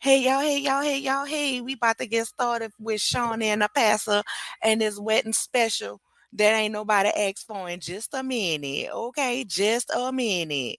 Hey, we about to get started with Shaunie the Passa and this wedding special that ain't nobody asked for in just a minute. Okay, just a minute.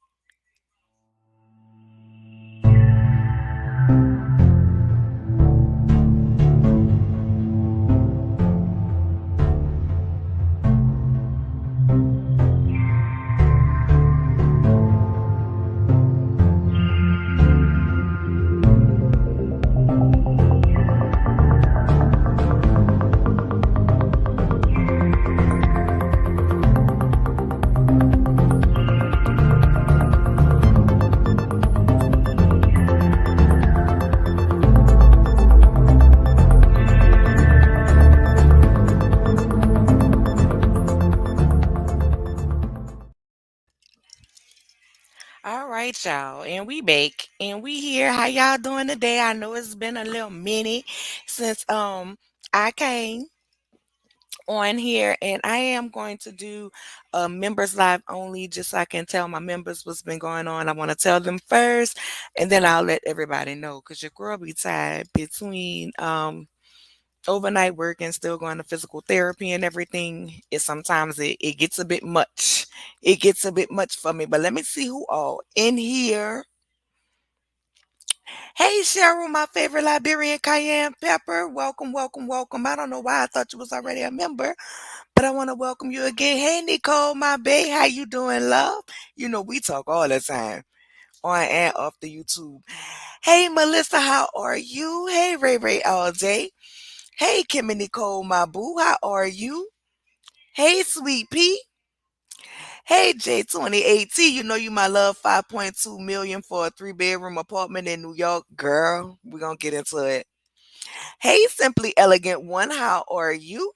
All right, y'all. And we back. And we here. How y'all doing today? I know it's been a little minute since I came on here, and I am going to do a members live only just so I can tell my members what's been going on. I want to tell them first, and then I'll let everybody know because your girl be tired between overnight work and still going to physical therapy and everything. It gets a bit much. It gets a bit much for me. But let me see who all in here. Hey Cheryl, my favorite Liberian cayenne pepper. Welcome. I don't know why I thought you was already a member. But I want to welcome you again. Hey, Nicole, my babe. How you doing, love? You know, we talk all the time on and off the YouTube. Hey, Melissa, how are you? Hey, Ray all day. Hey, Kim and Nicole, my boo. How are you? Hey, Sweet Pea. Hey, J28T. You know you my love 5.2 million for a three-bedroom apartment in New York. Girl, we're going to get into it. Hey, Simply Elegant One. How are you?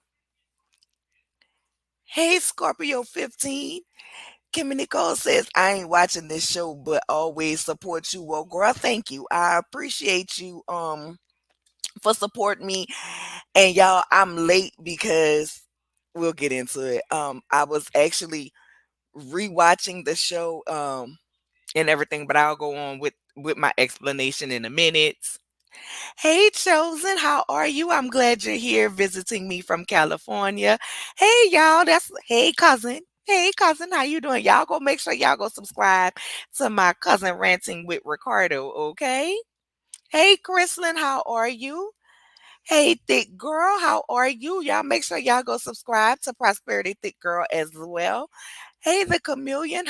Hey, Scorpio 15. Kimmy Nicole says, I ain't watching this show, but always support you. Well, girl, thank you. I appreciate you for supporting me. And y'all, I'm late because we'll get into it. I was actually rewatching the show and everything, but I'll go on with my explanation in a minute. Hey, Chosen, how are you? I'm glad you're here visiting me from California. Hey, y'all, hey, cousin. Hey, cousin, how you doing? Y'all go make sure y'all go subscribe to my cousin ranting with Ricardo, okay? Hey, Chrislyn, how are you? Hey, Thick Girl, how are you? Y'all make sure y'all go subscribe to Prosperity Thick Girl as well. Hey, the chameleon,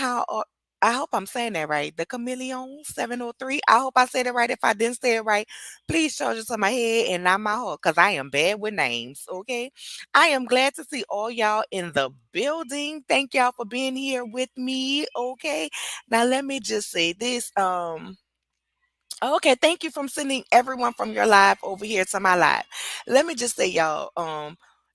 I hope I'm saying that right. The chameleon 703. I hope I said it right. If I didn't say it right, please charge it to my head and not my heart because I am bad with names. Okay. I am glad to see all y'all in the building. Thank y'all for being here with me. Okay. Now let me just say this. Okay, thank you from sending everyone from your live over here to my live. Let me just say, y'all,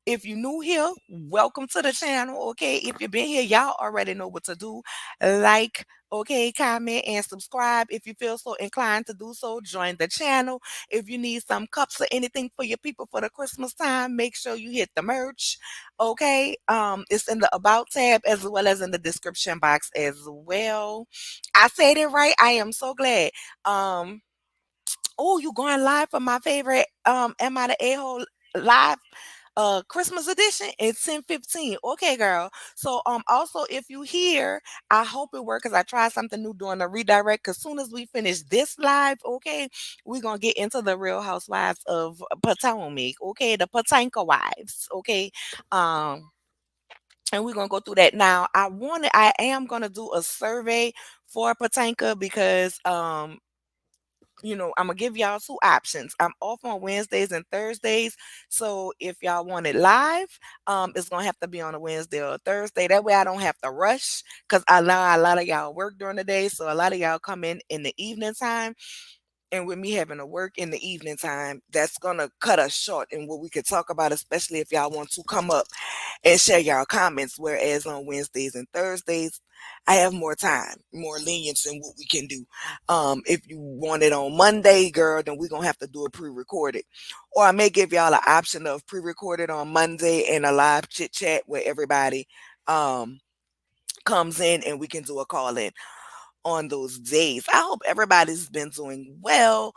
if you new here, welcome to the channel. Okay, if you've been here, y'all already know what to do. Like, okay, comment and subscribe if you feel so inclined to do so. Join the channel. If you need some cups or anything for your people for the Christmas time, make sure you hit the merch. Okay, it's in the about tab as well as in the description box as well. I said it right. I am so glad. Um, oh, you going live for my favorite Am I the A-hole live Christmas edition? It's 10:15. Okay, girl. So also if you hear, I hope it works because I tried something new doing a redirect. Cause soon as we finish this live, okay, we're gonna get into the Real Housewives of Potomac, okay, the Patanka wives, okay. Um and we're gonna go through that now. I am gonna do a survey for Patanka because I'm gonna give y'all two options. I'm off on Wednesdays and Thursdays. So if y'all want it live, it's gonna have to be on a Wednesday or a Thursday. That way I don't have to rush because I know a lot of y'all work during the day. So a lot of y'all come in the evening time. And with me having to work in the evening time, that's gonna cut us short in what we could talk about, especially if y'all want to come up and share y'all comments. Whereas on Wednesdays and Thursdays, I have more time, more lenience in what we can do. If you want it on Monday, girl, then we're gonna have to do it pre-recorded. Or I may give y'all an option of pre-recorded on Monday and a live chit chat where everybody um comes in and we can do a call in on those days. I hope everybody's been doing well.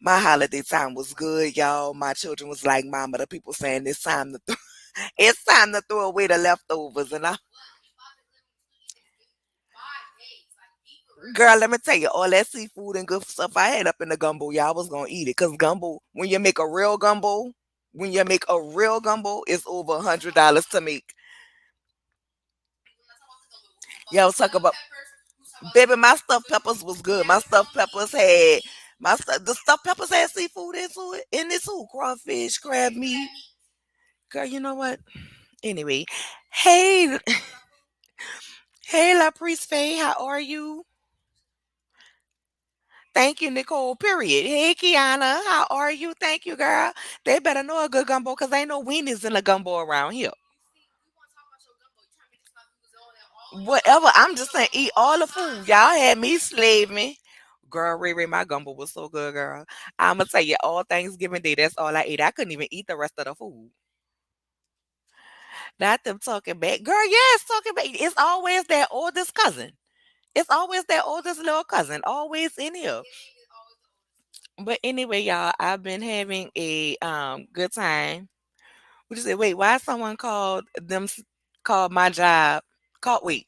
My holiday time was good, y'all. My children was like, "Mama, the people saying it's time to it's time to throw away the leftovers," and I, girl, let me tell you, all that seafood and good stuff I had up in the gumbo, y'all was gonna eat it. Cause gumbo, when you make a real gumbo, it's over $100 to make. Y'all talk about, baby, my stuffed peppers was good. The stuffed peppers had seafood into it. In it too. Crawfish, crab meat. Girl, you know what? Anyway, hey, hey, La Priest Faye, how are you? Thank you, Nicole. Period. Hey, Kiana, how are you? Thank you, girl. They better know a good gumbo because ain't no weenies in the gumbo around here. Whatever. I'm just saying, eat all the food. Y'all had me slaving. Girl, Ray, my gumbo was so good, girl. I'ma tell you, all Thanksgiving Day, that's all I ate. I couldn't even eat the rest of the food. Not them talking back. Girl, yes, talking back. It's always their oldest cousin. It's always their oldest little cousin. Always in here. But anyway, y'all, I've been having a good time. What you say? Wait, why someone called my job? Called wait,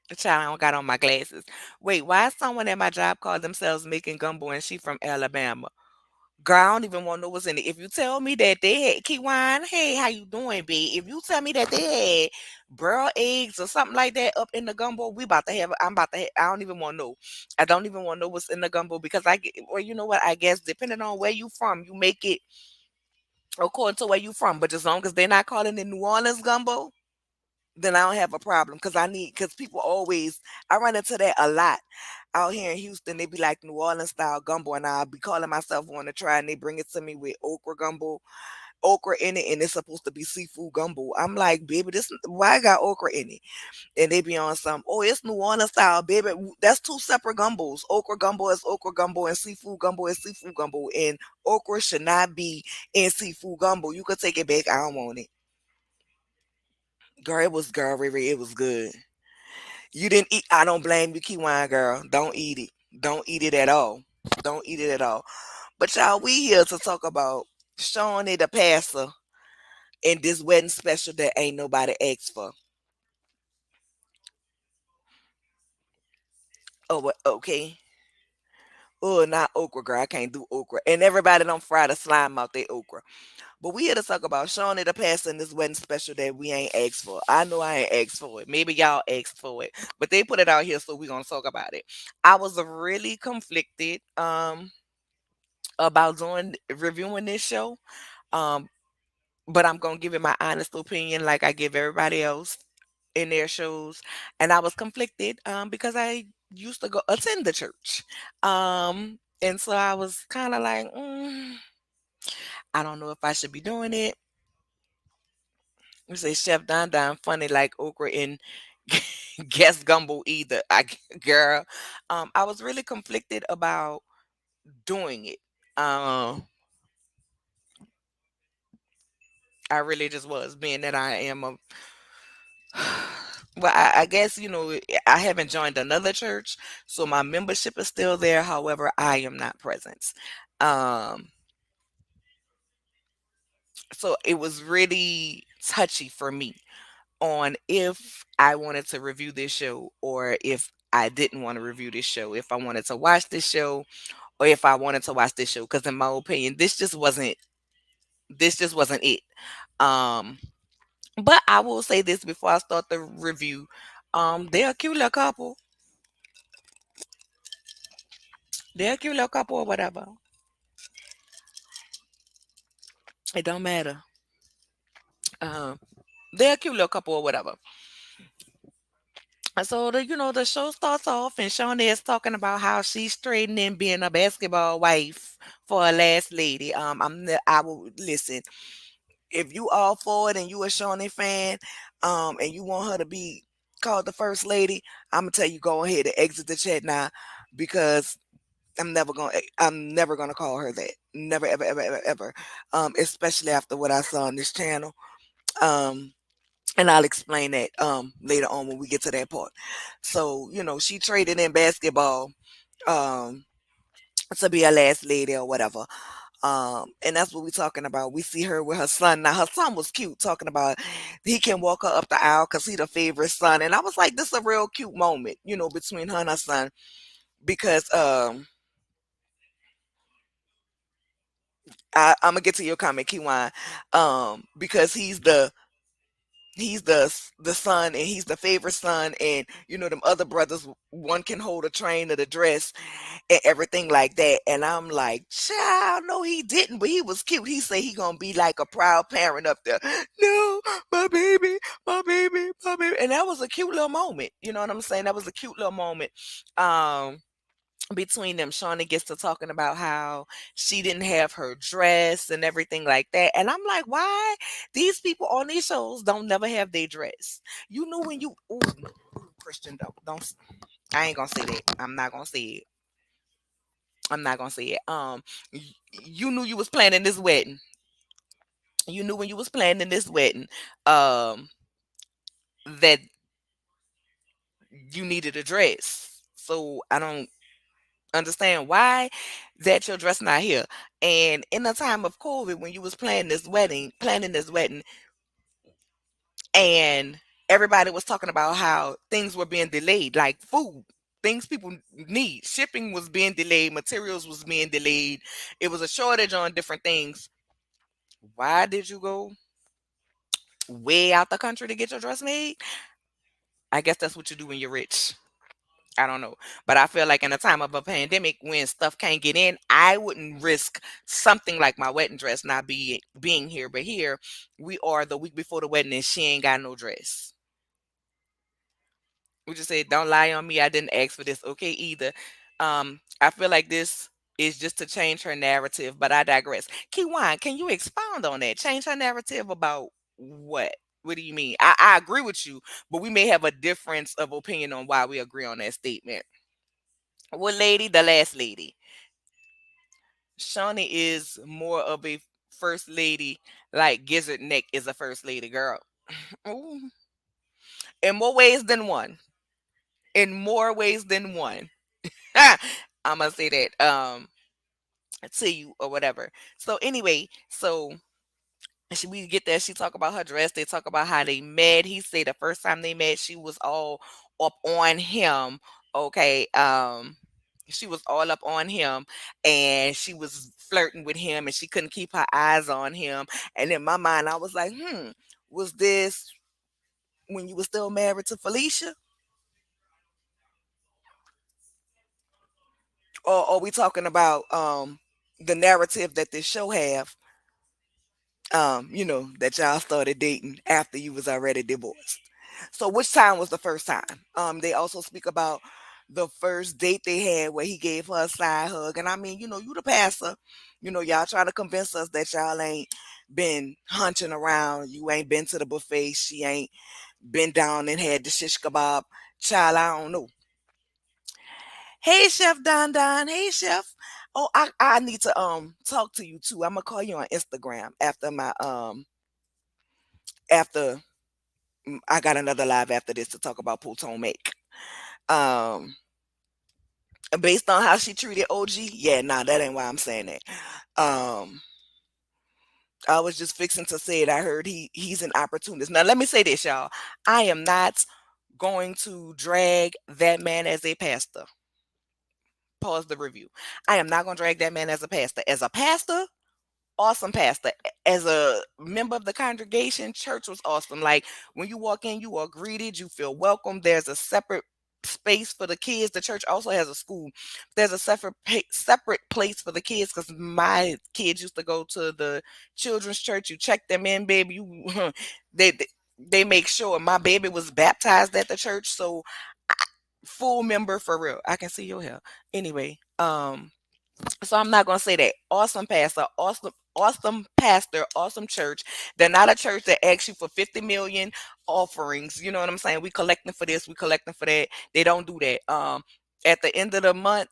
the child I don't got on my glasses. Wait, why someone at my job called themselves making gumbo and she from Alabama? Girl, I don't even want to know what's in it. If you tell me that they had Kiwan, hey, how you doing, babe? If you tell me that they had broiled eggs or something like that up in the gumbo, we about to have. I'm about to. I don't even want to know. I don't even want to know what's in the gumbo because well, you know what? I guess depending on where you from, you make it according to where you from. But as long as they're not calling it New Orleans gumbo, then I don't have a problem because people always I run into that a lot out here in Houston. They be like New Orleans style gumbo, and I'll be calling myself want to try, and they bring it to me with okra in it, and it's supposed to be seafood gumbo. I'm like, baby, this why I got okra in it? And they be on some, oh, it's New Orleans style, baby. That's two separate gumbos. Okra gumbo is okra gumbo, and seafood gumbo is seafood gumbo. And okra should not be in seafood gumbo. You could take it back. I don't want it. Girl, it was girl, Riri, it was good. You didn't eat. I don't blame you, Kiwan girl. Don't eat it. Don't eat it at all. Don't eat it at all. But y'all, we here to talk about Shaunie the Passa and this wedding special that ain't nobody asked for. Oh, okay. Oh, not okra, girl. I can't do okra. And everybody don't fry the slime out their okra. But we here to talk about Shaunie the Passa and this wedding special that we ain't asked for. I know I ain't asked for it. Maybe y'all asked for it. But they put it out here, so we gonna talk about it. I was really conflicted. About doing reviewing this show. Um, but I'm gonna give it my honest opinion, like I give everybody else in their shows. And I was conflicted because I used to go attend the church, and so I was kind of like, I don't know if I should be doing it. You say Chef Don Don funny like okra and guess gumbo either. Girl, I was really conflicted about doing it. Um, I really just was, being that I am a well, I guess I haven't joined another church, so my membership is still there. However, I am not present. Um, so it was really touchy for me on if I wanted to review this show or if I didn't want to review this show, if I wanted to watch this show or if I wanted to watch this show. Because in my opinion, this just wasn't it. Um, but I will say this before I start the review. They're a cute little couple. They're a cute little couple or whatever. It don't matter. Um, they're a cute little couple or whatever. And so the show starts off and Shawnee is talking about how she's straightening being a basketball wife for a last lady. I will listen. If you all for it and you a Shawnee fan, and you want her to be called the first lady, I'm gonna tell you go ahead and exit the chat now because I'm never gonna call her that. Never, ever, ever, ever, ever. Especially after what I saw on this channel. Um, and I'll explain that later on when we get to that part. So, she traded in basketball. Um, to be a last lady or whatever. And that's what we're talking about. We see her with her son. Now her son was cute, talking about he can walk her up the aisle because he the favorite son. And I was like, this is a real cute moment, between her and her son. Because I'm gonna get to your comment, Kiwan. Because he's the son, and he's the favorite son, and them other brothers, one can hold a train of the dress and everything like that. And I'm like, child, no, he didn't, but he was cute. He said he gonna be like a proud parent up there. No, my baby, my baby, my baby. And that was a cute little moment. You know what I'm saying? That was a cute little moment. Um Between them, Shawnee gets to talking about how she didn't have her dress and everything like that. And I'm like, why these people on these shows don't never have their dress? You know when you Christian, don't I ain't gonna say that. I'm not gonna say it. I'm not gonna say it. You knew you was planning this wedding. You knew when you was planning this wedding, um, that you needed a dress. So I don't understand why that your dress not here. And in the time of COVID, when you was planning this wedding, and everybody was talking about how things were being delayed, like food. Things people need. Shipping was being delayed, materials was being delayed. It was a shortage on different things. Why did you go way out the country to get your dress made? I guess that's what you do when you're rich. I don't know. But I feel like in a time of a pandemic when stuff can't get in, I wouldn't risk something like my wedding dress not being here. But here we are the week before the wedding and she ain't got no dress. We just said, don't lie on me. I didn't ask for this. Okay, either. I feel like this is just to change her narrative, but I digress. Kiwan, can you expound on that? Change her narrative about what? What do you mean? I agree with you, but we may have a difference of opinion on why we agree on that statement. What lady? The last lady. Shawnee is more of a first lady, like Gizzard Neck is a first lady girl. Ooh. In more ways than one. In more ways than one. I'm gonna say that to you or whatever. So anyway, we get there. She talk about her dress. They talk about how they met. He said the first time they met, she was all up on him. Okay, she was all up on him, and she was flirting with him, and she couldn't keep her eyes on him. And in my mind, I was like, was this when you were still married to Felicia, or are we talking about the narrative that this show have? That y'all started dating after you was already divorced. So which time was the first time? They also speak about the first date they had where he gave her a side hug. And I mean, you the pastor. Y'all trying to convince us that y'all ain't been hunching around. You ain't been to the buffet. She ain't been down and had the shish kebab. Child, I don't know. Hey Chef Don Don. Hey Chef. Oh, I need to talk to you too. I'm gonna call you on Instagram after I got another live after this to talk about Potomac. Um, Based on how she treated OG, yeah, nah, that ain't why I'm saying that. Um, I was just fixing to say it. I heard he's an opportunist. Now let me say this, y'all. I am not going to drag that man as a pastor. Pause the review. I am not going to drag that man as a pastor. As a pastor, awesome pastor. As a member of the congregation, church was awesome. Like when you walk in, you are greeted, you feel welcome. There's a separate space for the kids. The church also has a school. There's a separate place for the kids because my kids used to go to the children's church. You check them in, baby. You they they make sure my baby was baptized at the church. So full member for real. I can see your hair. Anyway, so I'm not gonna say that. Awesome pastor, awesome pastor, awesome church. They're not a church that asks you for 50 million offerings. You know what I'm saying? We collecting for this, we collecting for that. They don't do that. At the end of the month,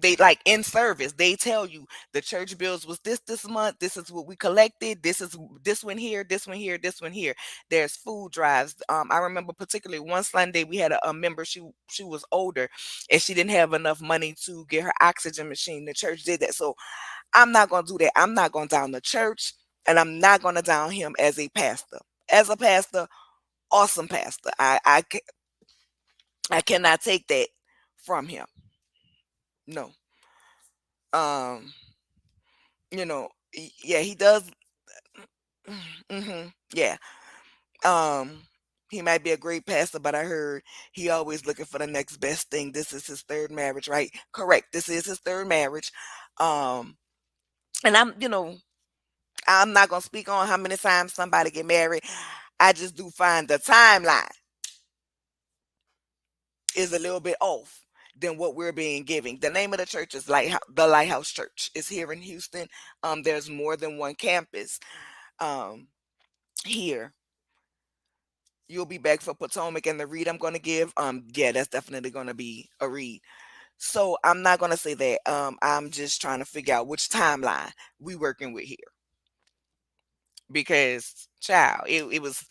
They like in service, they tell you the church bills was this month. This is what we collected. This is this one here, this one here, this one here. There's food drives. I remember particularly one Sunday we had a member. She was older, and she didn't have enough money to get her oxygen machine. The church did that, so I'm not gonna do that. I'm not gonna down the church, and I'm not gonna down him as a pastor. As a pastor, awesome pastor. I cannot take that from him. No. Um, yeah, he does. Yeah. Um, he might be a great pastor, but I heard he always looking for the next best thing. This is his third marriage, right? Correct. This is his third marriage. Um, and I'm not gonna speak on how many times somebody get married. I just do find the timeline is a little bit off than what we're being given. The name of the church is the Lighthouse Church. It's here in Houston. There's more than one campus. Um, here. You'll be back for Potomac, and the read I'm gonna give. Yeah, that's definitely gonna be a read. So I'm not gonna say that. I'm just trying to figure out which timeline we working with here. Because child, it was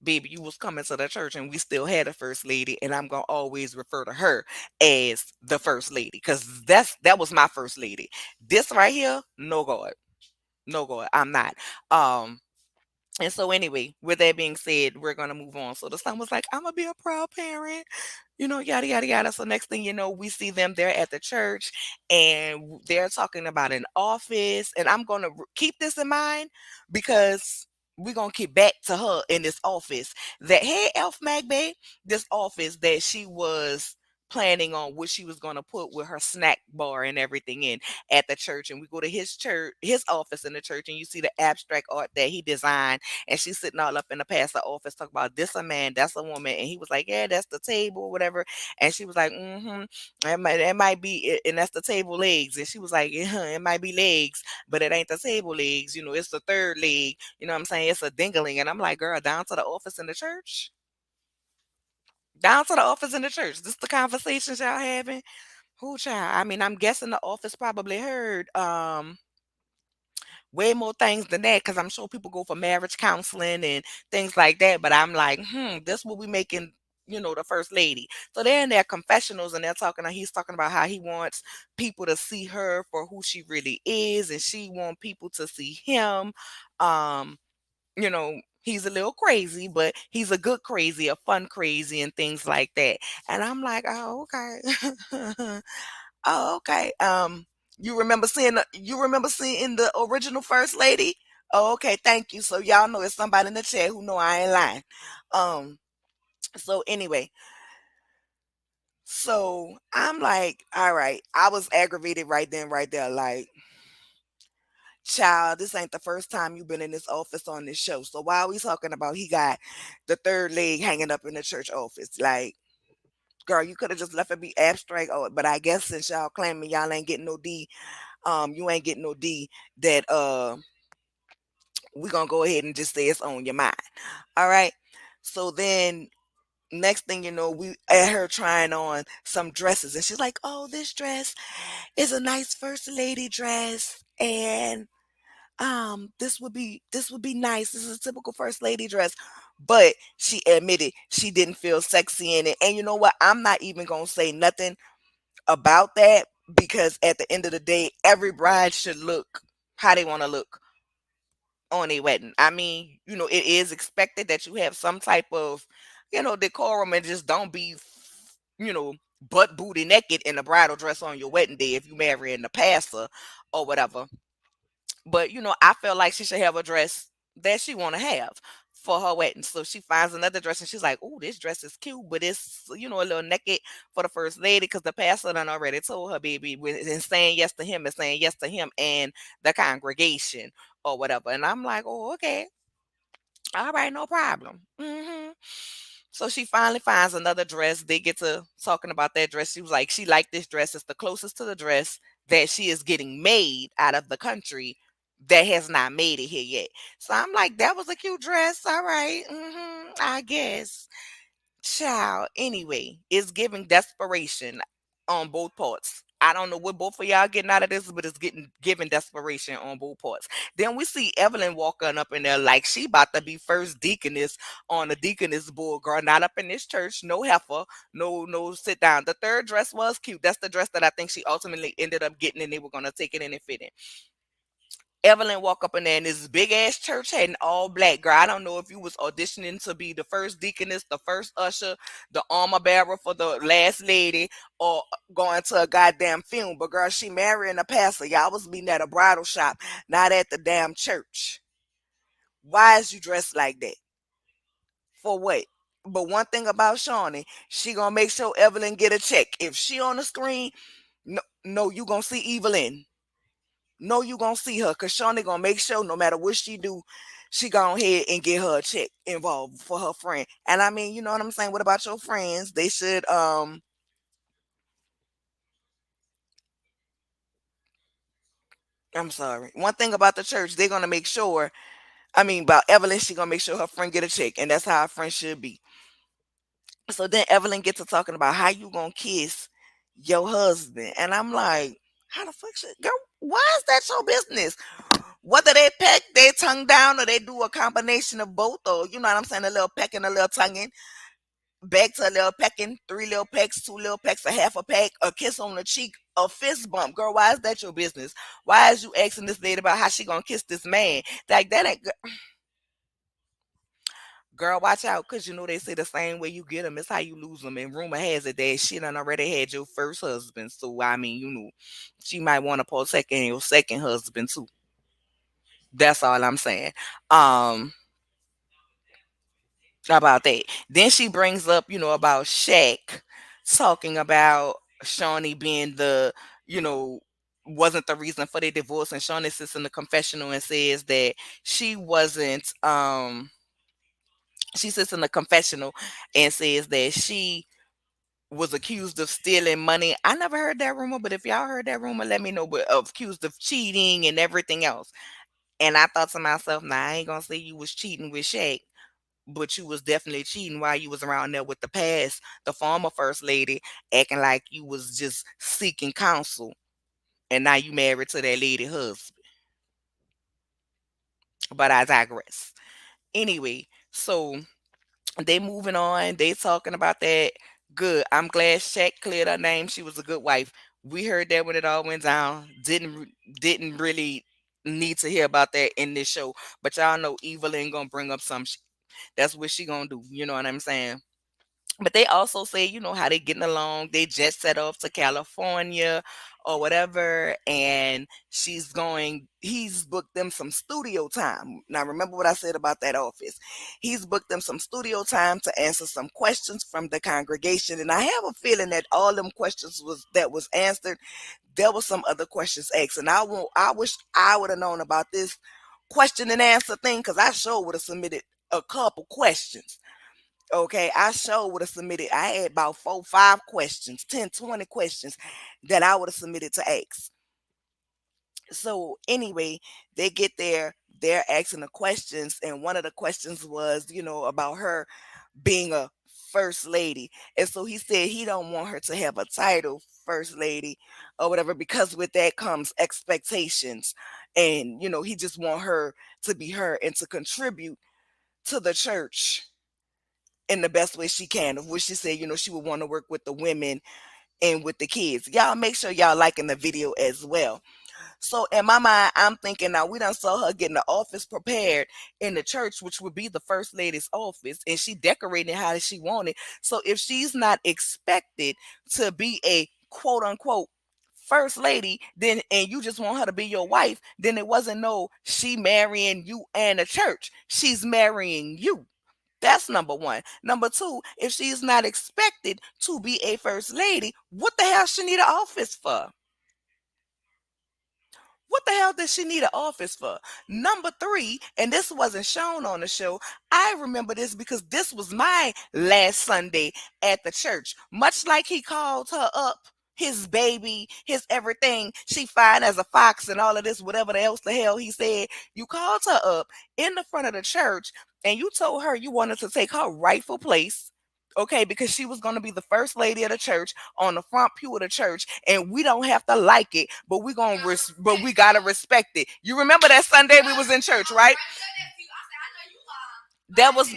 baby, you was coming to the church and we still had a first lady, and I'm gonna always refer to her as the first lady, because that was my first lady. This right here, no God. No God, I'm not. Um and so anyway, with that being said, we're gonna move on. So the son was like, I'm gonna be a proud parent, yada yada yada. So next thing you know, we see them there at the church, and they're talking about an office. And I'm gonna keep this in mind, because we're gonna get back to her in this office that hey Elf Magby, this office that she was planning on what she was gonna put with her snack bar and everything in at the church. And we go to his office in the church, and you see the abstract art that he designed, and she's sitting all up in the pastor office talking about this a man, that's a woman. And he was like, yeah, that's the table, whatever. And she was like, that might be it, and that's the table legs. And she was like, yeah, it might be legs, but it ain't the table legs. It's the third leg. You know what I'm saying? It's a dingling. And I'm like, girl, down to the office in the church? Down to the office in the church. This the conversations y'all having? Who child? I mean, I'm guessing the office probably heard way more things than that, because I'm sure people go for marriage counseling and things like that. But I'm like, this what we making, the first lady. So they're in their confessionals, and he's talking about how he wants people to see her for who she really is, and she want people to see him. Um, he's a little crazy, but he's a good crazy, a fun crazy, and things like that. And I'm like, oh, okay. Oh, okay. You remember seeing the original first lady? Oh, okay, thank you. So y'all know it's somebody in the chat who know I ain't lying. Um, so anyway, so I'm like, all right, I was aggravated right then, right there, like, child, this ain't the first time you've been in this office on this show. So why are we talking about he got the third leg hanging up in the church office? Like, girl, you could have just left it be abstract. Oh, but I guess since y'all claiming y'all ain't getting no D, you ain't getting no D, that we gonna go ahead and just say it's on your mind. All right. So then next thing you know, we at her trying on some dresses, and she's like, oh, this dress is a nice first lady dress, and this would be nice. This is a typical first lady dress. But she admitted she didn't feel sexy in it. And you know what? I'm not even gonna say nothing about that, because at the end of the day, every bride should look how they want to look on a wedding. I mean, it is expected that you have some type of, decorum, and just don't be, you know, butt booty naked in a bridal dress on your wedding day if you marry in the pastor or whatever. But I feel like she should have a dress that she want to have for her wedding. So she finds another dress, and she's like, "Oh, this dress is cute, but it's a little naked for the first lady, because the pastor done already told her, baby, and saying yes to him is saying yes to him and the congregation or whatever." And I'm like, "Oh, okay, all right, no problem." So she finally finds another dress. They get to talking about that dress. She was like, she liked this dress. It's the closest to the dress that she is getting made out of the country that has not made it here yet. So I'm like, that was a cute dress. All right. I guess. Child. Anyway, it's giving desperation on both parts I don't know what both of y'all getting out of this, but it's getting giving desperation on both parts. Then we see Evelyn walking up in there like she about to be first deaconess on the deaconess board, girl. Not up in this church, no heifer, no sit down. The third dress was cute. That's the dress that I think she ultimately ended up getting, and they were gonna take it in and fit in. Evelyn walk up in there in this big ass church hat in all black. Girl, I don't know if you was auditioning to be the first deaconess, the first usher, the armor bearer for the last lady, or going to a goddamn funeral. But girl, she marrying a pastor. Y'all was meeting at a bridal shop, not at the damn church. Why is you dressed like that? For what? But one thing about Shaunie, she gonna make sure Evelyn get a check. If she on the screen, no, you gonna see Evelyn. No, you gonna see her because Shawnee gonna make sure no matter what she do, she go ahead and get her a check involved for her friend. And I mean, you know what I'm saying? What about your friends? They should I'm sorry. One thing about the church, they're gonna make sure, I mean about Evelyn, she gonna make sure her friend get a check. And that's how a friend should be. So then Evelyn gets to talking about how you gonna kiss your husband. And I'm like, how the fuck should girl, why is that your business? Whether they peck their tongue down or they do a combination of both, or you know what I'm saying, a little pecking, a little tonguing, back to a little pecking, three little pecks, two little pecks, a half a peck, a kiss on the cheek, a fist bump. Girl, why is that your business? Why is you asking this lady about how she gonna kiss this man? Like that ain't girl, watch out, cause you know they say the same way you get them is how you lose them. And rumor has it that she done already had your first husband, so I mean, you know, she might want to pull second your second husband too. That's all I'm saying. Um, about that. Then she brings up, you know, about Shaq talking about Shawnee being the, you know, wasn't the reason for the divorce. And Shawnee sits in the confessional and says that she wasn't she sits in the confessional and says that she was accused of stealing money. I never heard that rumor, but if y'all heard that rumor, let me know. But accused of cheating and everything else. And I thought to myself, nah, I ain't gonna say you was cheating with Shaq, but you was definitely cheating while you was around there with the past, the former first lady, acting like you was just seeking counsel, and now you married to that lady husband. But I digress. Anyway, so they moving on. They talking about that. Good. I'm glad Shaq cleared her name. She was a good wife. We heard that when it all went down. Didn't really need to hear about that in this show. But y'all know Evelyn gonna bring up some. That's what she gonna do. You know what I'm saying? But they also say, you know, how they getting along. They just set off to California or whatever, and he's booked them some studio time. Now remember what I said about that office. He's booked them some studio time to answer some questions from the congregation. And I have a feeling that all them questions was answered. There was some other questions asked. And I wish I would have known about this question and answer thing, because I sure would have submitted a couple questions. Okay, I sure would have submitted. I had about 4, 5 questions, 10, 20 questions that I would have submitted to ask. So anyway, they get there, they're asking the questions, and one of the questions was, you know, about her being a first lady. And so he said he don't want her to have a title first lady or whatever, because with that comes expectations. And, you know, he just want her to be her and to contribute to the church in the best way she can, of which she said, you know, she would want to work with the women and with the kids. Y'all make sure y'all liking the video as well. So in my mind, I'm thinking now we done saw her getting the office prepared in the church, which would be the first lady's office, and she decorated how she wanted. So if she's not expected to be a quote unquote first lady, then and you just want her to be your wife, then it wasn't no she marrying you and the church. She's marrying you. That's number one. Number two, if she's not expected to be a first lady, what the hell she need an office for? What the hell does she need an office for? Number three, and this wasn't shown on the show. I remember this because this was my last Sunday at the church. Much like he called her up, his baby, his everything. She fine as a fox and all of this, whatever else the hell he said. You called her up in the front of the church and you told her you wanted to take her rightful place. Okay, because she was going to be the first lady of the church on the front pew of the church, and we don't have to like it, but but we gotta respect it. You remember that Sunday we was in church, right? That was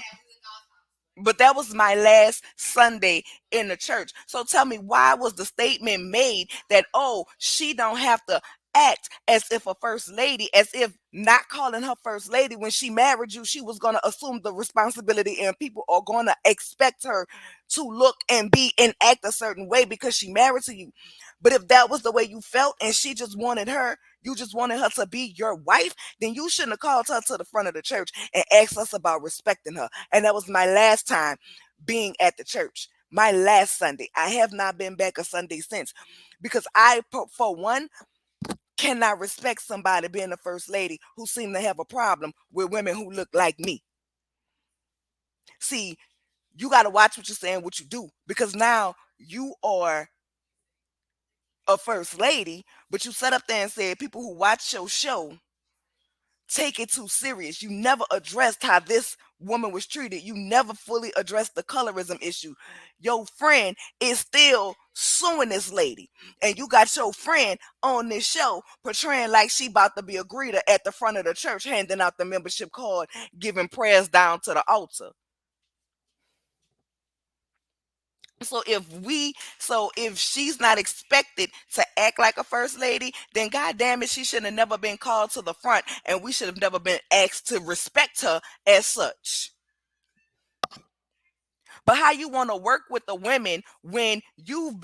but that was my last Sunday in the church. So tell me, why was the statement made that, oh, she don't have to act as if a first lady, as if not calling her first lady when she married you, she was going to assume the responsibility and people are going to expect her to look and be and act a certain way because she married to you. But if that was the way you felt and she just wanted her, you just wanted her to be your wife, then you shouldn't have called her to the front of the church and asked us about respecting her. And that was my last time being at the church. My last Sunday. I have not been back a Sunday since because for one, cannot respect somebody being the first lady who seem to have a problem with women who look like me. See, you got to watch what you're saying, what you do, because now you are a first lady, but you sat up there and said people who watch your show take it too serious. You never addressed how this woman was treated. You never fully addressed the colorism issue. Your friend is still suing this lady. And you got your friend on this show portraying like she about to be a greeter at the front of the church, handing out the membership card, giving prayers down to the altar. So if she's not expected to act like a first lady, then god damn it, she should have never been called to the front, and we should have never been asked to respect her as such. But how you want to work with the women when you've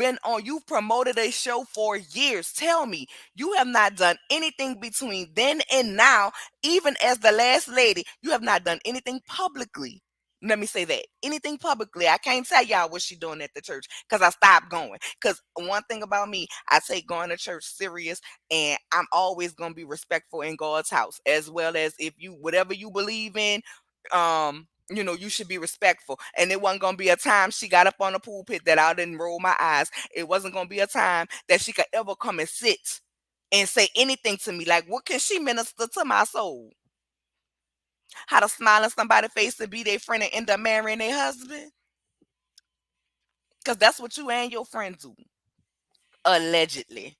promoted a show for years? Tell me, you have not done anything between then and now, even as the last lady, you have not done anything publicly. Let me say that. Anything publicly. I can't tell y'all what she doing at the church because I stopped going. Because one thing about me, I take going to church serious, and I'm always gonna be respectful in God's house, as well as if you whatever you believe in, you should be respectful. And it wasn't gonna be a time she got up on the pulpit that I didn't roll my eyes. It wasn't gonna be a time that she could ever come and sit and say anything to me. Like, what can she minister to my soul? How to smile in somebody's face to be their friend and end up marrying their husband? Because that's what you and your friend do. Allegedly.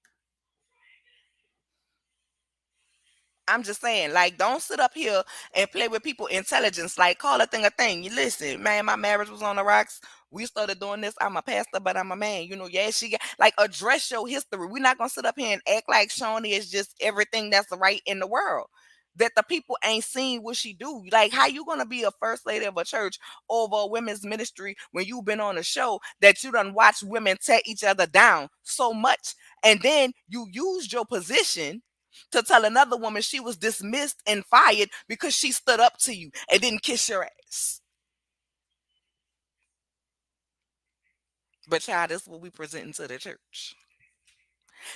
I'm just saying, like, don't sit up here and play with people intelligence. Like, call a thing a thing. You listen, man, my marriage was on the rocks. We started doing this. I'm a pastor, but I'm a man. Yeah, she got like address your history. We're not gonna sit up here and act like Shaunie is just everything that's right in the world. That the people ain't seen what she do. Like, how you gonna be a first lady of a church over a women's ministry when you've been on a show that you done watch women tear each other down so much, and then you used your position to tell another woman she was dismissed and fired because she stood up to you and didn't kiss your ass. But child, this is what we presenting to the church.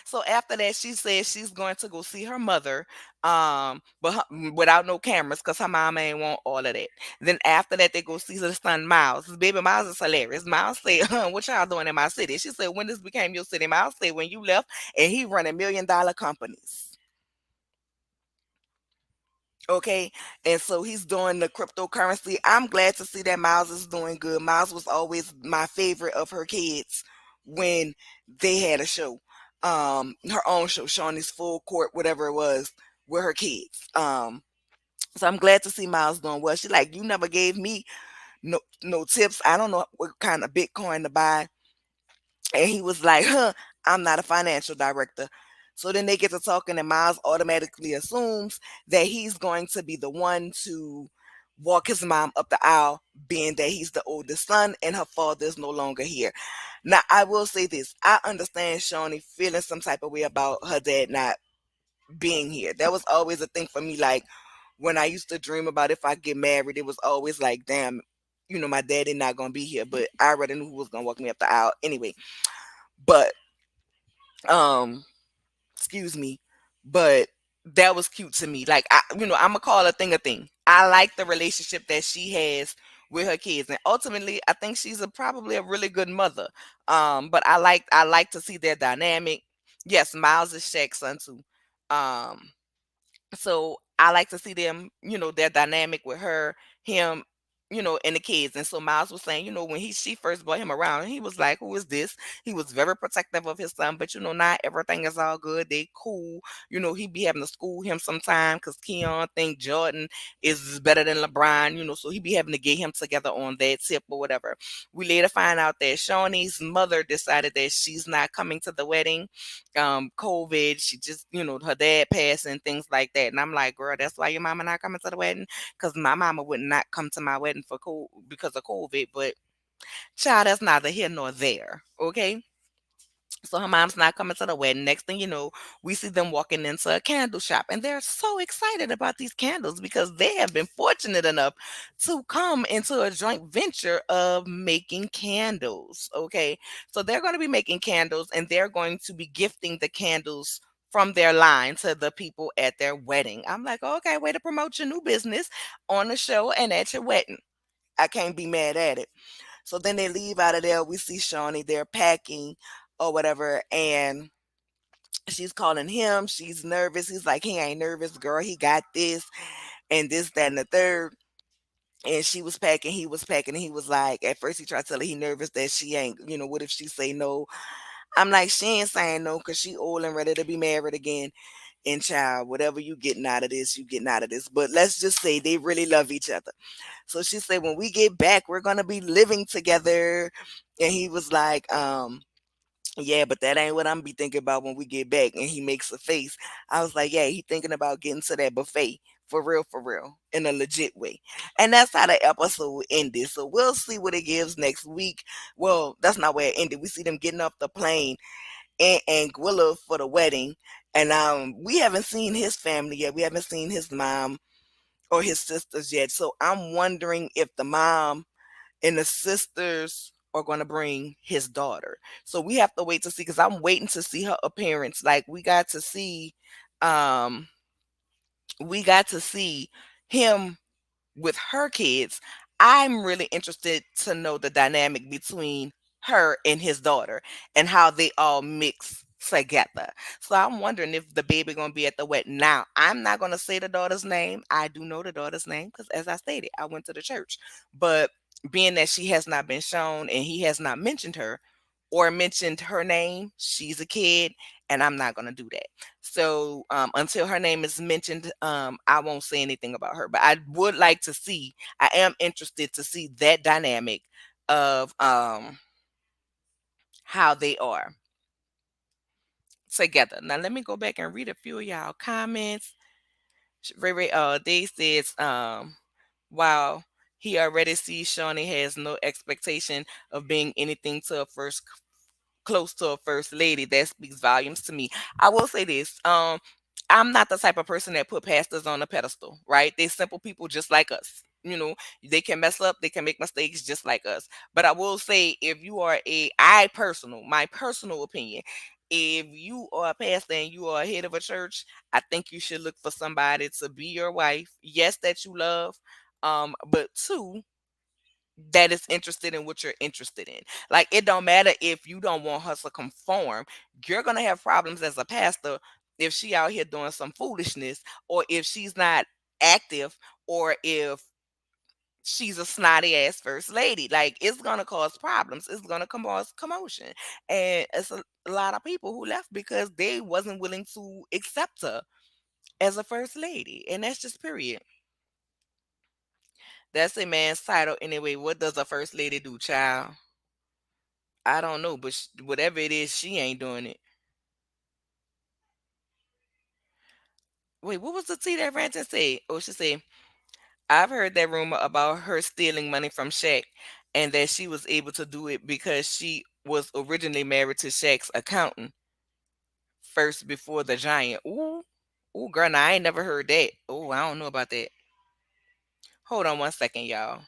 So after that, she says she's going to go see her mother, without no cameras, because her mama ain't want all of that. Then after that, they go see her son Miles. His baby Miles is hilarious. Miles said, "What y'all doing in my city?" She said, "When this became your city?" Miles said, "When you left, and he running $1 million companies." Okay, and so he's doing the cryptocurrency. I'm glad to see that Miles is doing good. Miles was always my favorite of her kids when they had a show, her own show, Shaunie's Full Court, whatever it was, with her kids. So I'm glad to see Miles doing well. She like, you never gave me no tips. I don't know what kind of Bitcoin to buy, and he was like, I'm not a financial director. So then they get to talking, and Miles automatically assumes that he's going to be the one to walk his mom up the aisle, being that he's the oldest son and her father is no longer here. Now, I will say this: I understand Shaunie feeling some type of way about her dad not being here. That was always a thing for me. Like, when I used to dream about if I get married, it was always like, damn, my daddy not gonna be here. But I already knew who was gonna walk me up the aisle anyway. But um excuse me, but that was cute to me. Like, I'm gonna call a thing. I like the relationship that she has with her kids, and ultimately I think she's probably a really good mother. But I like to see their dynamic. Yes, Miles is Shaq's son too. Um so I like to see them, their dynamic with him, and the kids. And so Miles was saying, when she first brought him around, he was like, "Who is this?" He was very protective of his son, but not everything is all good. They cool. He be having to school him sometime because Keon think Jordan is better than LeBron. So he be having to get him together on that tip or whatever. We later find out that Shaunie's mother decided that she's not coming to the wedding. COVID, she just, her dad passed and things like that. And I'm like, girl, that's why your mama not coming to the wedding? Because my mama would not come to my wedding because of COVID. But child, that's neither here nor there. Okay. So her mom's not coming to the wedding. Next thing you know, we see them walking into a candle shop, and they're so excited about these candles because they have been fortunate enough to come into a joint venture of making candles. Okay, so they're going to be making candles, and they're going to be gifting the candles from their line to the people at their wedding. I'm like, okay, way to promote your new business on the show and at your wedding. I can't be mad at it. So then they leave out of there. We see Shawnee, they're packing or whatever, and she's calling him. She's nervous. He's like, he ain't nervous, girl. He got this and this, that, and the third. And she was packing, he was packing, and he was like, at first he tried to tell her he nervous that she ain't, what if she say no? I'm like, she ain't saying no because she old and ready to be married again. And child, whatever you getting out of this, you getting out of this. But let's just say they really love each other. So she said, when we get back, we're gonna be living together. And he was like, yeah, but that ain't what I'm be thinking about when we get back. And he makes a face. I was like, yeah, he thinking about getting to that buffet for real, in a legit way. And that's how the episode ended. So we'll see what it gives next week. Well, that's not where it ended. We see them getting off the plane in Anguilla for the wedding. And we haven't seen his family yet. We haven't seen his mom or his sisters yet. So I'm wondering if the mom and the sisters are going to bring his daughter. So we have to wait to see because I'm waiting to see her appearance. Like um we got to see him with her kids. I'm really interested to know the dynamic between her and his daughter and how they all mix together. So I'm wondering if the baby gonna be at the wedding. Now, I'm not gonna say the daughter's name. I do know the daughter's name because as I stated, I went to the church. But being that she has not been shown and he has not mentioned her or mentioned her name, she's a kid, and I'm not gonna do that. So until her name is mentioned, I won't say anything about her. But I would like to see. I am interested to see that dynamic of how they are together. Now let me go back and read a few of y'all comments. Ray Ray, they says, wow, he already sees Shawnee has no expectation of being anything to a first close to a first lady. That speaks volumes to me. I will say this. I'm not the type of person that put pastors on a pedestal, right? They're simple people just like us. They can mess up, they can make mistakes just like us. But I will say, if you are my personal opinion, if you are a pastor and you are a head of a church, I think you should look for somebody to be your wife. Yes, that you love. But two, that is interested in what you're interested in. Like it don't matter if you don't want her to conform. You're gonna have problems as a pastor if she out here doing some foolishness, or if she's not active, or if she's a snotty ass first lady. Like it's gonna cause problems. It's gonna cause commotion. And it's a lot of people who left because they wasn't willing to accept her as a first lady. And that's just period. That's a man's title anyway. What does a first lady do, child? I don't know, but whatever it is, she ain't doing it. Wait, what was the tea that Ranton said? Oh, she said, I've heard that rumor about her stealing money from Shaq and that she was able to do it because she was originally married to Shaq's accountant first before the giant. Ooh, ooh, girl, now I ain't never heard that. Oh, I don't know about that. Hold on one second, y'all.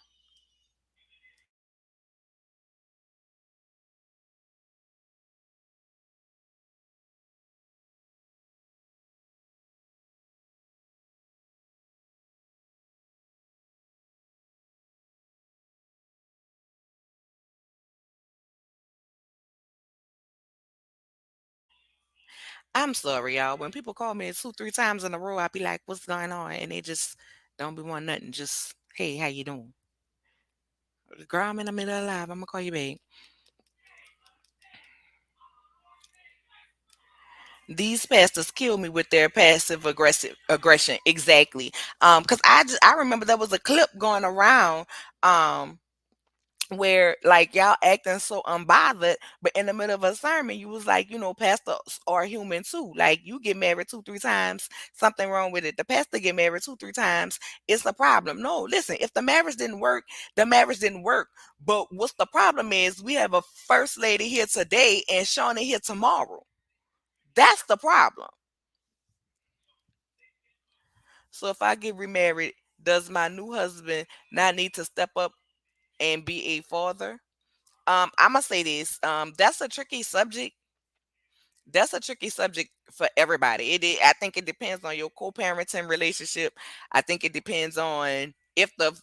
I'm sorry, y'all. When people call me 2, 3 times in a row, I be like, "What's going on?" And they just don't be wanting nothing. Just, hey, how you doing? Girl, I'm in the middle of live. I'm gonna call you back. These pastors kill me with their passive aggressive aggression. Exactly. Because I remember there was a clip going around. Where like y'all acting so unbothered, but in the middle of a sermon, you was like, pastors are human too. Like you get married two, three times, something wrong with it. The pastor get married two, three times, it's a problem. No, listen, if the marriage didn't work, the marriage didn't work. But what's the problem is we have a first lady here today and Shaunie here tomorrow. That's the problem. So if I get remarried, does my new husband not need to step up and be a father? I'm gonna say this. That's a tricky subject for everybody. I think it depends on your co-parenting relationship. I think it depends on if the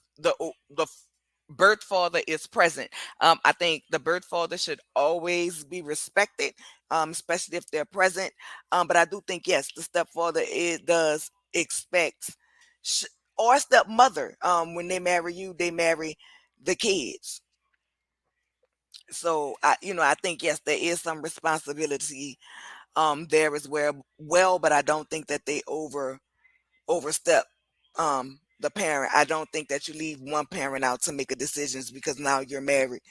birth father is present. I think the birth father should always be respected, especially if they're present. But I do think yes, the stepfather it does expect sh- or stepmother. When they marry you, they marry the kids. So I think yes, there is some responsibility there as well, but I don't think that they overstep the parent. I don't think that you leave one parent out to make a decisions because now you're married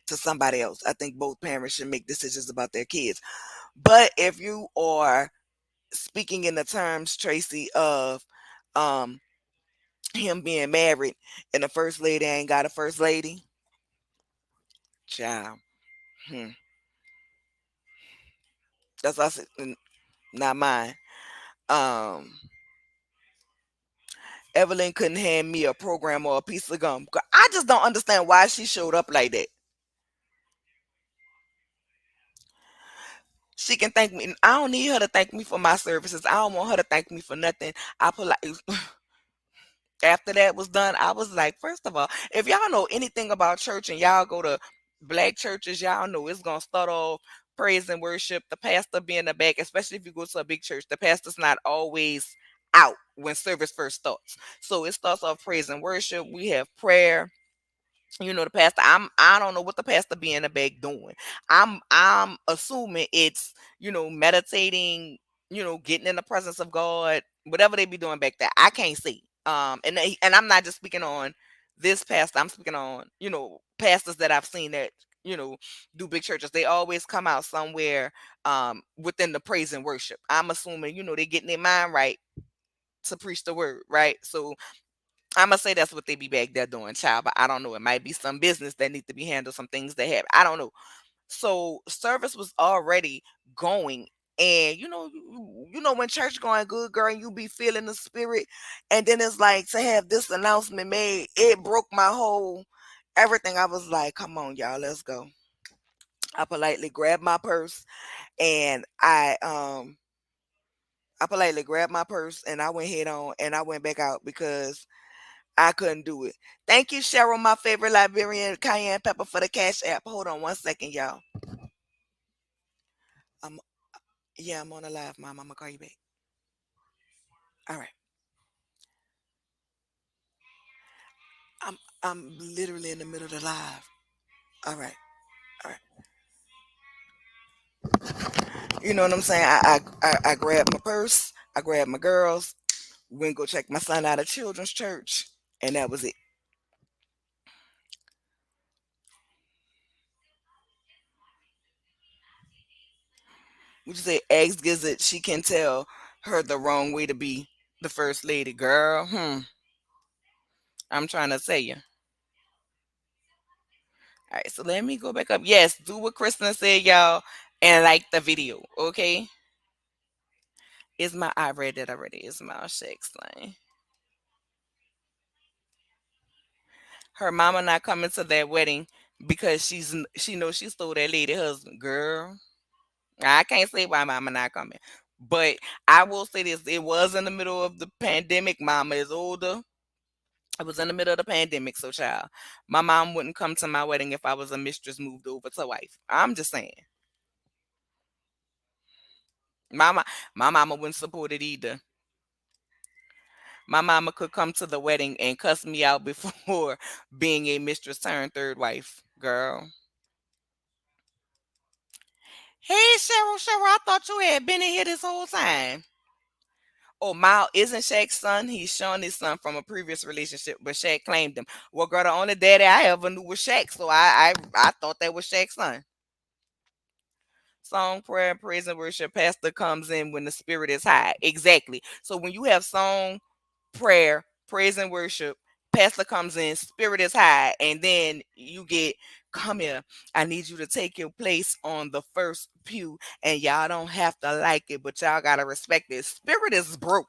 to somebody else. I think both parents should make decisions about their kids. But if you are speaking in the terms, Tracy, of um him being married and the first lady ain't got a first lady, child. Hmm, that's what I said. Not mine. Um Evelyn couldn't hand me a program or a piece of gum. I just don't understand why she showed up like that. She can thank me. I don't need her to thank me for my services. I don't want her to thank me for nothing. I put like after that was done, I was like, first of all, if y'all know anything about church and y'all go to black churches, y'all know it's gonna start off praise and worship. The pastor be in the back, especially if you go to a big church. The pastor's not always out when service first starts. So it starts off praise and worship. We have prayer. The pastor, I don't know what the pastor be in the back doing. I'm assuming it's, meditating, getting in the presence of God, whatever they be doing back there. I can't see. And I'm not just speaking on this pastor. I'm speaking on, pastors that I've seen that, you know, do big churches. They always come out somewhere within the praise and worship. I'm assuming, they getting their mind right to preach the word, right? So Imma say that's what they be back there doing, child, but I don't know. It might be some business that need to be handled, some things that happen. I don't know. So service was already going, and when church going good, girl, and you be feeling the spirit, and then it's like to have this announcement made, it broke my whole everything. I was like, "Come on, y'all, let's go." I politely grabbed my purse and I politely grabbed my purse and I went head on and I went back out because I couldn't do it. Thank you, Cheryl, my favorite Liberian cayenne pepper for the cash app. Hold on one second, y'all. I'm Yeah, I'm on a live, mom. I'm gonna call you back. All right. I'm literally in the middle of the live. All right. All right. You know what I'm saying? I grabbed my purse, I grabbed my girls, went go check my son out of children's church, and that was it. Would you say eggs gizzard, she can tell her the wrong way to be the first lady. Girl, I'm trying to tell you. All right, so let me go back up. Yes, do what Kristen said, y'all, and like the video, okay? I read it already. Ismail Shakes Lane. Her mama not coming to that wedding because she knows she stole that lady husband. Girl, I can't say why mama not coming. But I will say this, it was in the middle of the pandemic. Mama is older. It was in the middle of the pandemic, so child. My mom wouldn't come to my wedding if I was a mistress moved over to wife. I'm just saying. My, ma- my mama wouldn't support it either. My mama could come to the wedding and cuss me out before being a mistress turned third wife. Girl. Hey, Cheryl, I thought you had been in here this whole time. Oh, Miles isn't Shaq's son. He's Shaunie's son from a previous relationship, but Shaq claimed him. Well, girl, the only daddy I ever knew was Shaq, so I thought that was Shaq's son. Song, prayer, praise, and worship. Pastor comes in when the spirit is high. Exactly. So when you have song, prayer, praise, and worship, pastor comes in, spirit is high, and then you get, come here. I need you to take your place on the first pew, and y'all don't have to like it, but y'all gotta respect it. Spirit is broke.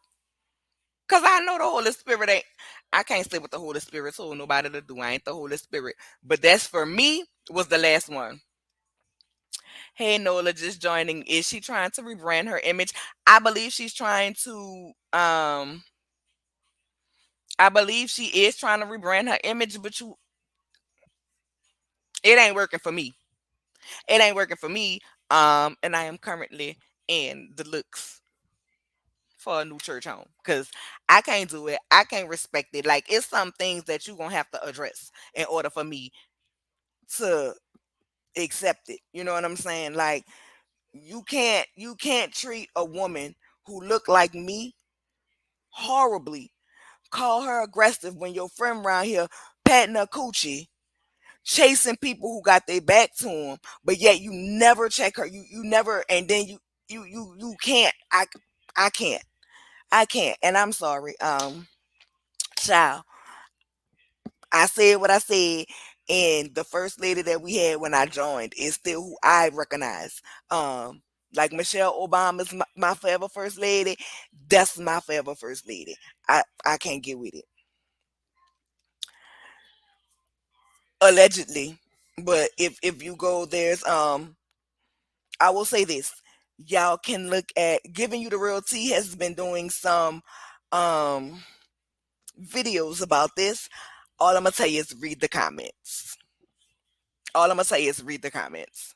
Cause I know the Holy Spirit ain't. I can't say what the Holy Spirit told nobody to do. I ain't the Holy Spirit, but that's for me. Was the last one. Hey Nola, just joining. Is she trying to rebrand her image? I believe she's trying to. I believe she is trying to rebrand her image, but it ain't working for me. It ain't working for me. And I am currently in the looks for a new church home because I can't do it. I can't respect it. Like it's some things that you gonna have to address in order for me to accept it. You know what I'm saying? Like you can't treat a woman who look like me horribly, call her aggressive when your friend around here patting her coochie, chasing people who got their back to him, but yet you never check her. You never, and then you can't. I can't. I can't. And I'm sorry. Child, I said what I said, and the first lady that we had when I joined is still who I recognize. Like Michelle Obama's my forever first lady. That's my forever first lady. I can't get with it. Allegedly, but if you go, there's I will say this. Y'all can look at Giving You the Real Tea has been doing some um videos about this. All I'm gonna tell you is read the comments. All I'm gonna say is read the comments.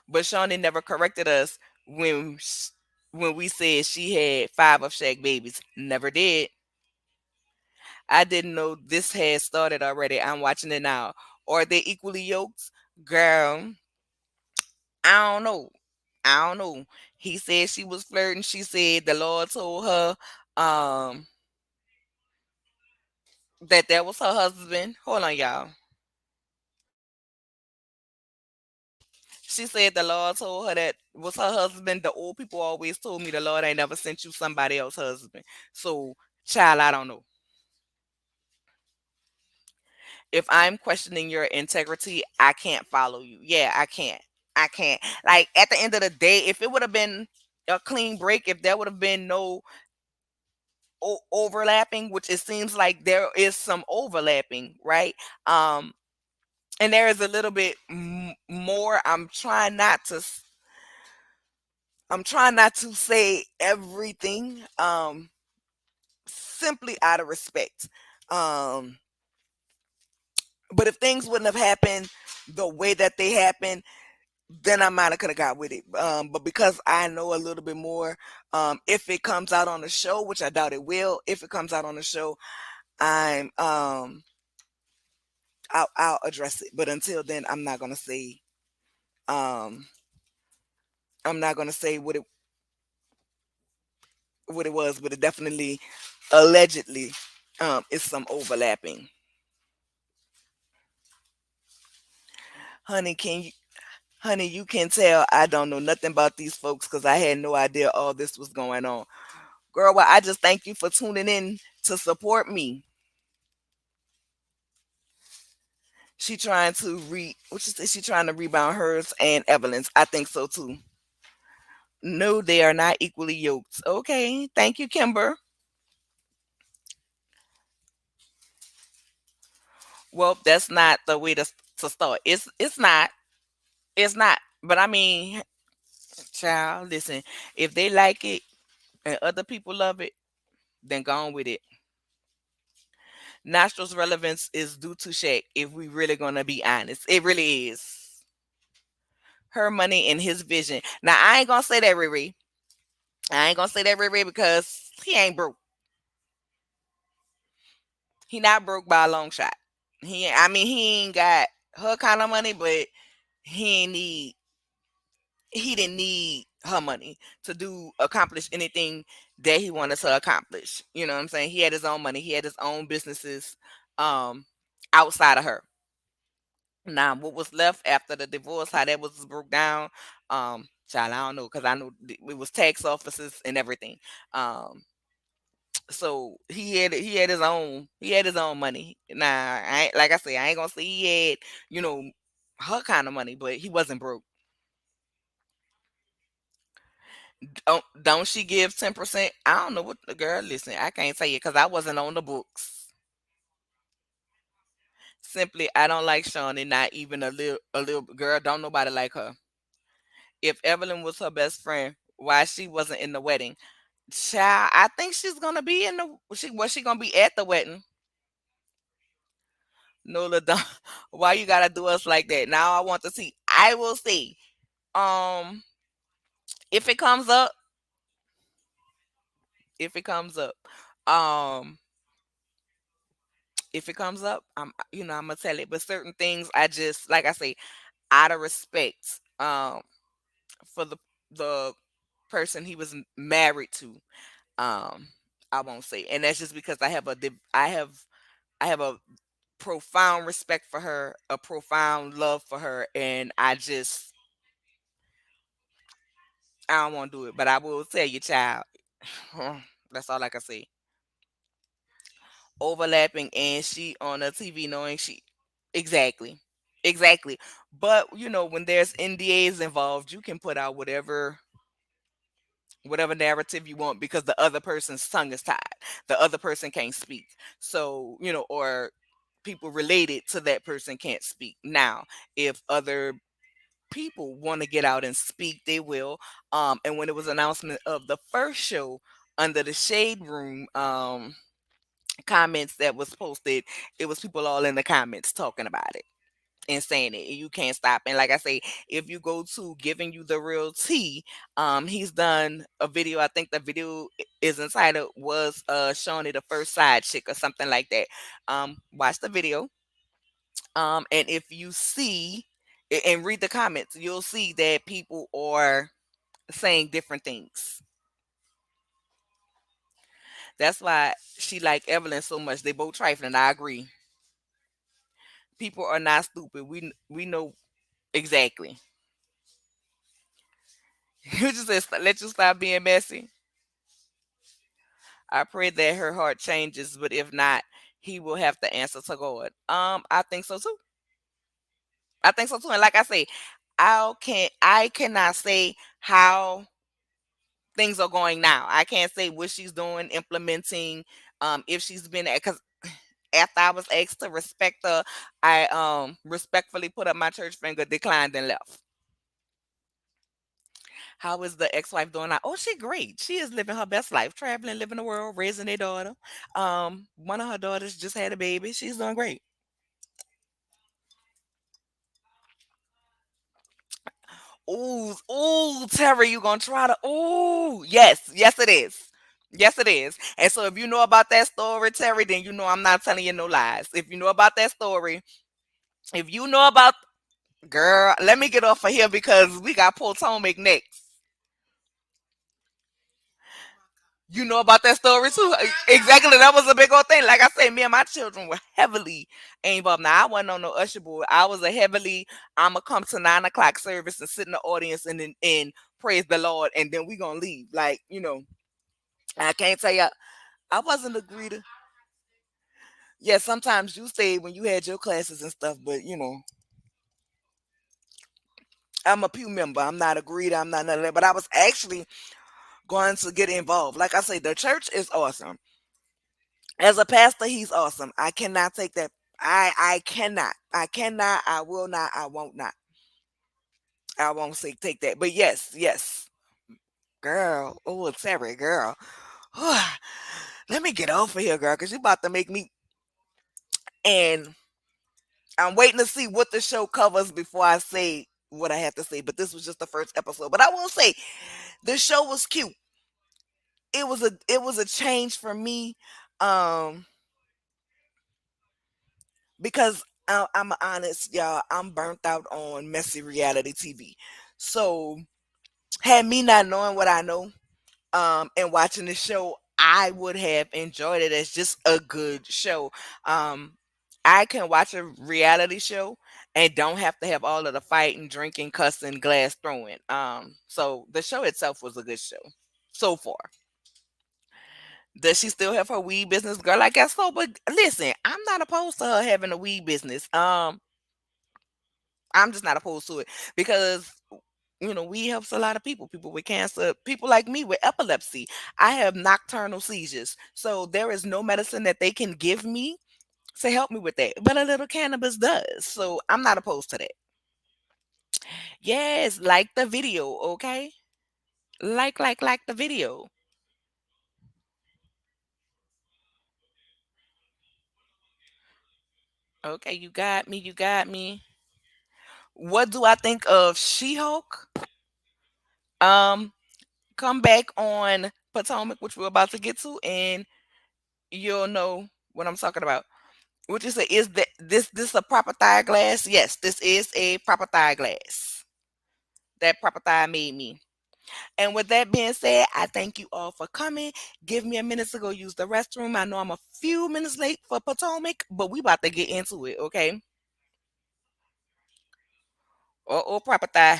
But Shawnee never corrected us when we said she had 5 of Shaq babies. Never did. I didn't know this had started already. I'm watching it now. Are they equally yoked? Girl, I don't know. I don't know. He said she was flirting. She said the Lord told her um that was her husband. Hold on, y'all. She said the Lord told her that was her husband. The old people always told me the Lord ain't never sent you somebody else's husband. So, child, I don't know. If I'm questioning your integrity, I can't follow you. Yeah, I can't. I can't. Like at the end of the day, if it would have been a clean break, if there would have been no overlapping, which it seems like there is some overlapping, right? And there is a little bit more. I'm trying not to say everything simply out of respect. Um but if things wouldn't have happened the way that they happened, then I might have could have got with it. But because I know a little bit more, if it comes out on the show, which I doubt it will, if it comes out on the show, I'm I'll address it. But until then, um I'm not gonna say what it was, but it definitely allegedly is some overlapping. Honey, honey, you can tell I don't know nothing about these folks because I had no idea all this was going on. Girl, well, I just thank you for tuning in to support me. She trying to rebound hers and Evelyn's. I think so too. No, they are not equally yoked. Okay, thank you, Kimber. Well, that's not the way to start. It's not. It's not. But I mean, child, listen. If they like it and other people love it, then go on with it. Nostrils relevance is due to Shaq. If we really gonna be honest, it really is. Her money and his vision. Now I ain't gonna say that, Riri. I ain't gonna say that Ray because he ain't broke. He not broke by a long shot. I mean, he ain't got her kind of money, but he ain't need he didn't need her money to do accomplish anything that he wanted to accomplish. You know what I'm saying? He had his own money. He had his own businesses um outside of her. Now, what was left after the divorce, how that was broke down, child, I don't know because I know it was tax offices and everything. Um, so he had his own money. Nah, I ain't, like I say, I ain't gonna say he had you know her kind of money, but he wasn't broke. Don't she give 10%? I don't know what the girl. Listen, I can't say it because I wasn't on the books. Simply, I don't like Shawnee. Not even a little girl. Don't nobody like her. If Evelyn was her best friend, why she wasn't in the wedding? Child, I think she's gonna be in the. Was she gonna be at the wedding? Nola, don't, why you gotta do us like that? Now I want to see. I will see. Um, if it comes up, if it comes up, um, if it comes up, I'm gonna tell it. But certain things, I just like I say, out of respect, for the person he was married to, um, I won't say, and that's just because I have a profound respect for her, a profound love for her, and I don't want to do it, but I will tell you, child. That's all I can say. Overlapping, and she on the TV knowing she exactly, exactly. But when there's NDAs involved, you can put out whatever narrative you want because the other person's tongue is tied. The other person can't speak. So or people related to that person can't speak. Now, if other people want to get out and speak, they will. And when it was announcement of the first show under the shade room, comments that was posted, it was people all in the comments talking about it and saying it. You can't stop. And like I say, if you go to giving you the real tea, he's done a video. I think the video is entitled was Shaunie the first side chick or something like that. Watch the video. And if you see and read the comments, you'll see that people are saying different things. That's why she like Evelyn so much. They both trifling. I agree. People are not stupid. We know exactly. You just said, let you stop being messy. I pray that her heart changes, but if not, he will have to answer to God. I think so too. I think so too. And like I say, I cannot say how things are going now. I can't say what she's doing, implementing, if she's been because after I was asked to respect her, I respectfully put up my church finger, declined, and left. How is the ex-wife doing now? Oh, she great. She is living her best life, traveling, living the world, raising a daughter. One of her daughters just had a baby. She's doing great. Ooh, ooh, Terry, you gonna try to? Ooh, yes, yes, it is. Yes, it is. And so, if you know about that story, Terry, then you know I'm not telling you no lies. If you know about that story, if you know about girl, let me get off of here because we got Potomac next. You know about that story too. Exactly. That was a big old thing. Like I say, me and my children were heavily involved. Now I wasn't on no usher board. I was a heavily I'ma come to 9 o'clock service and sit in the audience and praise the Lord and then we gonna leave. Like, I can't tell you I wasn't a greeter. Yeah, sometimes you stayed when you had your classes and stuff, but I'm a pew member. I'm not a greeter. I'm not none of that. But I was actually going to get involved. Like I say, the church is awesome. As a pastor, he's awesome. I cannot take that. I cannot. I cannot. I will not. I won't not. I won't say take that. But yes, yes. Girl. Oh, Terry, girl. Let me get off of here, girl, because you about to make me and I'm waiting to see what the show covers before I say what I have to say. But this was just the first episode. But I will say the show was cute. it was a change for me, um, because I'm honest, y'all. I'm burnt out on messy reality TV. So had me not knowing what I know, and watching the show, I would have enjoyed it as just a good show. Um, I can watch a reality show and don't have to have all of the fighting, drinking, cussing, glass throwing. So the show itself was a good show so far. Does she still have her weed business, girl? I guess so. But listen, I'm not opposed to her having a weed business. I'm just not opposed to it because weed helps a lot of people. People with cancer, people like me with epilepsy. I have nocturnal seizures. So there is no medicine that they can give me to help me with that. But a little cannabis does. So I'm not opposed to that. Yes, like the video, okay? Like the video. Okay, you got me, you got me. What do I think of She-Hulk? Um, Come back on Potomac, which we're about to get to, and you'll know what I'm talking about. What you say is that this a proper thigh glass? Yes, this is a proper thigh glass. That proper thigh made me. And with that being said, I thank you all for coming. Give me a minute to go use the restroom. I know I'm a few minutes late for Potomac, but we about to get into it, okay? Or proper thigh.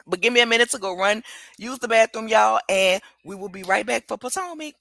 But give me a minute to go run, use the bathroom, y'all, and we will be right back for Potomac.